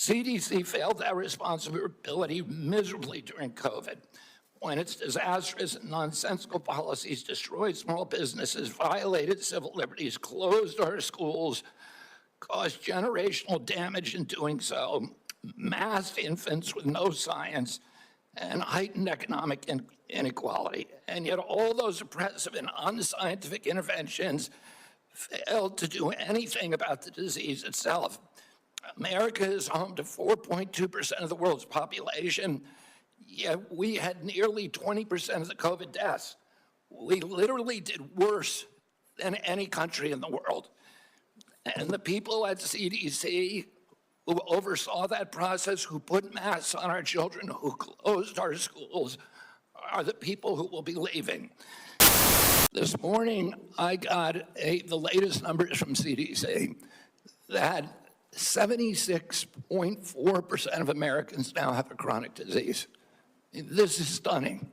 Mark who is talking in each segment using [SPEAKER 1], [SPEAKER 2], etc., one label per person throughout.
[SPEAKER 1] CDC failed that responsibility miserably during COVID, when its disastrous and nonsensical policies destroyed small businesses, violated civil liberties, closed our schools, caused generational damage in doing so, massed infants with no science, and heightened economic inequality. And yet all those oppressive and unscientific interventions failed to do anything about the disease itself. America is home to 4.2% of the world's population, yet we had nearly 20% of the COVID deaths. We literally did worse than any country in the world. And the people at CDC who oversaw that process, who put masks on our children, who closed our schools, are the people who will be leaving. This morning, I got the latest numbers from CDC that 76.4% of Americans now have a chronic disease. This is stunning.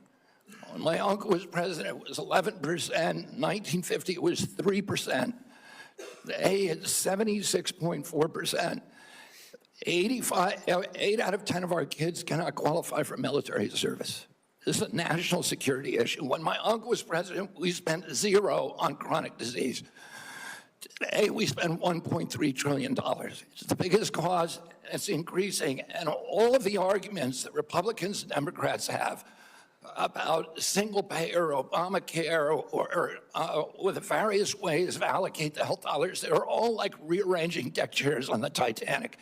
[SPEAKER 1] When my uncle was president, it was 11%. 1950, it was 3%. Today, it's 76.4%. 8 out of 10 of our kids cannot qualify for military service. This is a national security issue. When my uncle was president, we spent 0 on chronic disease. Today, we spend $1.3 trillion. It's the biggest cause, and it's increasing. And all of the arguments that Republicans and Democrats have about single payer, Obamacare, or the various ways of allocate the health dollars, they're all like rearranging deck chairs on the Titanic.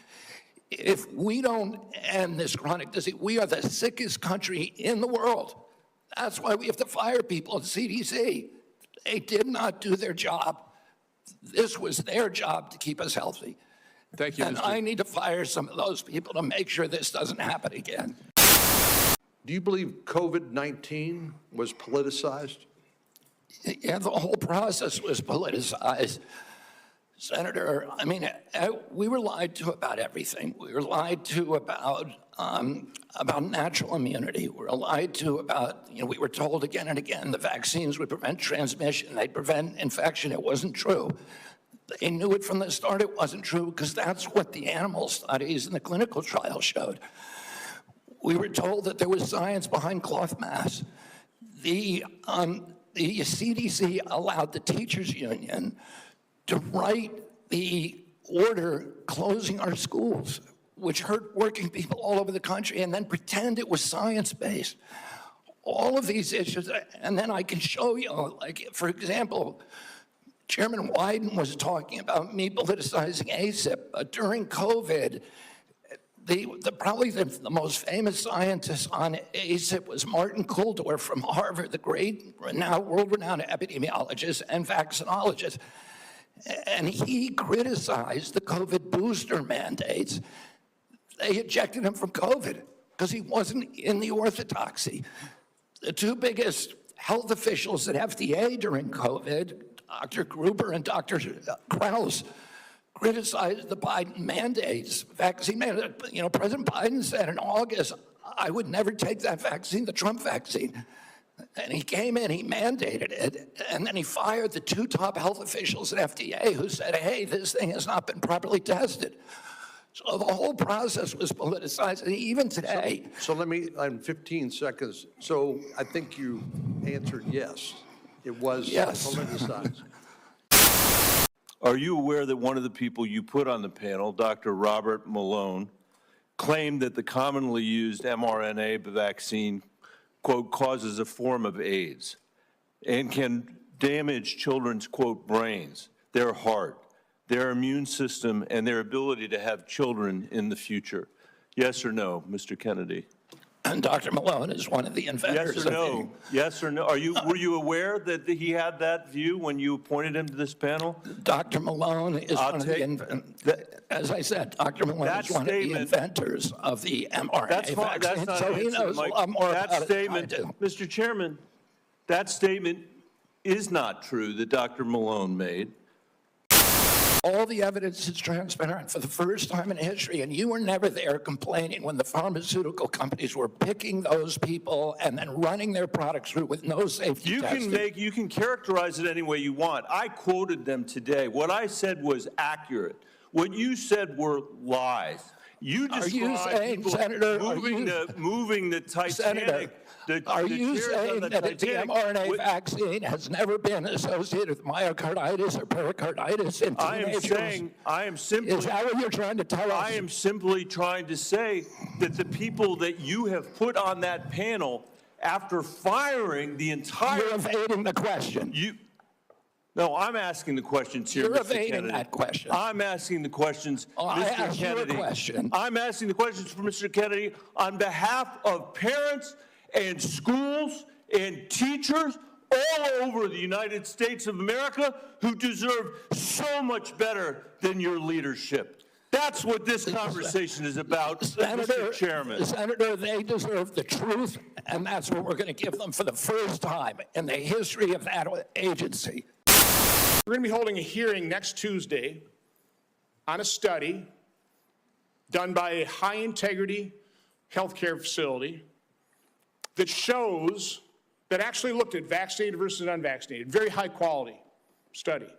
[SPEAKER 1] If we don't end this chronic disease, we are the sickest country in the world. That's why we have to fire people at CDC. They did not do their job. This was their job to keep us healthy.
[SPEAKER 2] Thank you,
[SPEAKER 1] and I need to fire some of those people to make sure this doesn't happen again.
[SPEAKER 2] Do you believe COVID-19 was politicized?
[SPEAKER 1] Yeah, the whole process was politicized. Senator, I mean, we were lied to about everything. We were lied to about natural immunity. We were lied to about, we were told again and again the vaccines would prevent transmission, they'd prevent infection. It wasn't true. They knew it from the start it wasn't true because that's what the animal studies and the clinical trials showed. We were told that there was science behind cloth masks. The CDC allowed the teachers union to write the order closing our schools, which hurt working people all over the country, and then pretend it was science-based. All of these issues, and then I can show you, like, for example, Chairman Wyden was talking about me politicizing ACIP. During COVID, probably the most famous scientist on ACIP was Martin Kulldorff from Harvard, the great, world-renowned epidemiologist and vaccinologist. And he criticized the COVID booster mandates. They ejected him from COVID because he wasn't in the orthodoxy. The two biggest health officials at FDA during COVID, Dr. Gruber and Dr. Krause, criticized the Biden mandates, vaccine mandates. President Biden said in August, I would never take that vaccine, the Trump vaccine. And he came in, he mandated it, and then he fired the 2 top health officials at FDA who said, hey, this thing has not been properly tested. So the whole process was politicized, and even today.
[SPEAKER 2] So let me, in 15 seconds, so I think you answered yes. It was politicized.
[SPEAKER 3] Are you aware that one of the people you put on the panel, Dr. Robert Malone, claimed that the commonly used mRNA vaccine, quote, causes a form of AIDS and can damage children's, quote, brains, their heart, their immune system, and their ability to have children in the future? Yes or no, Mr. Kennedy?
[SPEAKER 1] And Dr. Malone is one of the inventors.
[SPEAKER 3] Yes or no? Yes or no? Were you aware that he had that view when you appointed him to this panel?
[SPEAKER 1] Dr. Malone is one of the inventors. As I said, Dr. Malone is one of the inventors of the mRNA vaccine, so he knows a lot more about it than I do.
[SPEAKER 3] Mr. Chairman, that statement is not true that Dr. Malone made.
[SPEAKER 1] All the evidence is transparent for the first time in history, and you were never there complaining when the pharmaceutical companies were picking those people and then running their products through with no safety testing.
[SPEAKER 3] You can characterize it any way you want. I quoted them today. What I said was accurate. What you said were lies. You
[SPEAKER 1] Are you
[SPEAKER 3] describe
[SPEAKER 1] saying,
[SPEAKER 3] people
[SPEAKER 1] Senator,
[SPEAKER 3] moving the Titanic.
[SPEAKER 1] Senator, are you
[SPEAKER 3] chairs on
[SPEAKER 1] saying
[SPEAKER 3] the
[SPEAKER 1] that the
[SPEAKER 3] Titanic
[SPEAKER 1] mRNA
[SPEAKER 3] with-
[SPEAKER 1] vaccine has never been associated with myocarditis or pericarditis in teenagers?
[SPEAKER 3] I am simply.
[SPEAKER 1] Is that what you're trying to tell us?
[SPEAKER 3] I am simply trying to say that the people that you have put on that panel, after firing the entire.
[SPEAKER 1] You're evading the question.
[SPEAKER 3] No, I'm asking the questions here,
[SPEAKER 1] You're
[SPEAKER 3] Mr.
[SPEAKER 1] evading
[SPEAKER 3] Kennedy.
[SPEAKER 1] that question.
[SPEAKER 3] I'm asking the questions,
[SPEAKER 1] I
[SPEAKER 3] Mr.
[SPEAKER 1] asked you a
[SPEAKER 3] Kennedy.
[SPEAKER 1] question.
[SPEAKER 3] I'm asking the questions for Mr. Kennedy on behalf of parents and schools and teachers all over the United States of America who deserve so much better than your leadership. That's what this conversation is about, Mr. Chairman.
[SPEAKER 1] Senator, they deserve the truth, and that's what we're going to give them for the first time in the history of that agency.
[SPEAKER 4] We're going to be holding a hearing next Tuesday on a study done by a high-integrity healthcare facility that shows, that actually looked at vaccinated versus unvaccinated, very high-quality study.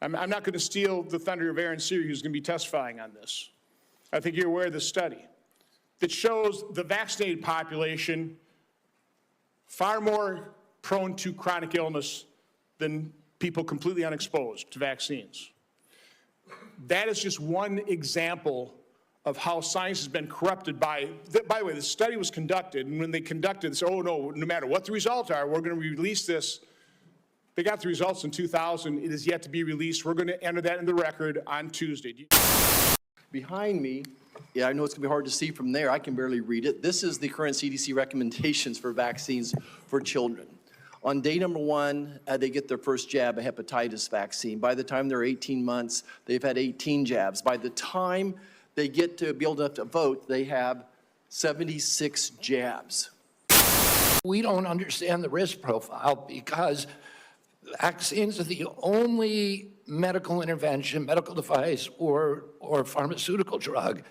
[SPEAKER 4] I'm not going to steal the thunder of Aaron Seary, who's going to be testifying on this. I think you're aware of this study that shows the vaccinated population far more prone to chronic illness than people completely unexposed to vaccines. That is just one example of how science has been corrupted by the way, the study was conducted, and when they conducted this, oh no, no matter what the results are, we're going to release this. They got the results in 2000. It is yet to be released. We're going to enter that in the record on Tuesday.
[SPEAKER 5] Behind me, yeah, I know it's going to be hard to see from there. I can barely read it. This is the current CDC recommendations for vaccines for children. On day number 1, they get their first jab, a hepatitis vaccine. By the time they're 18 months, they've had 18 jabs. By the time they get to be able to vote, they have 76 jabs.
[SPEAKER 1] We don't understand the risk profile because vaccines are the only medical intervention, medical device, or pharmaceutical drug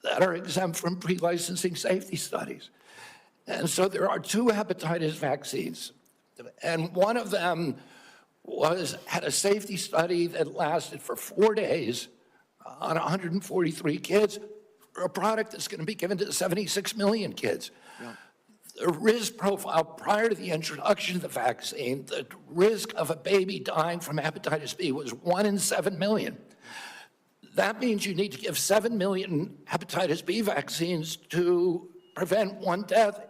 [SPEAKER 1] that are exempt from pre-licensing safety studies. And so there are 2 hepatitis vaccines, and one of them had a safety study that lasted for 4 days on 143 kids for a product that's going to be given to 76 million kids. Yeah. The risk profile prior to the introduction of the vaccine, the risk of a baby dying from hepatitis B was 1 in 7 million. That means you need to give 7 million hepatitis B vaccines to prevent 1 death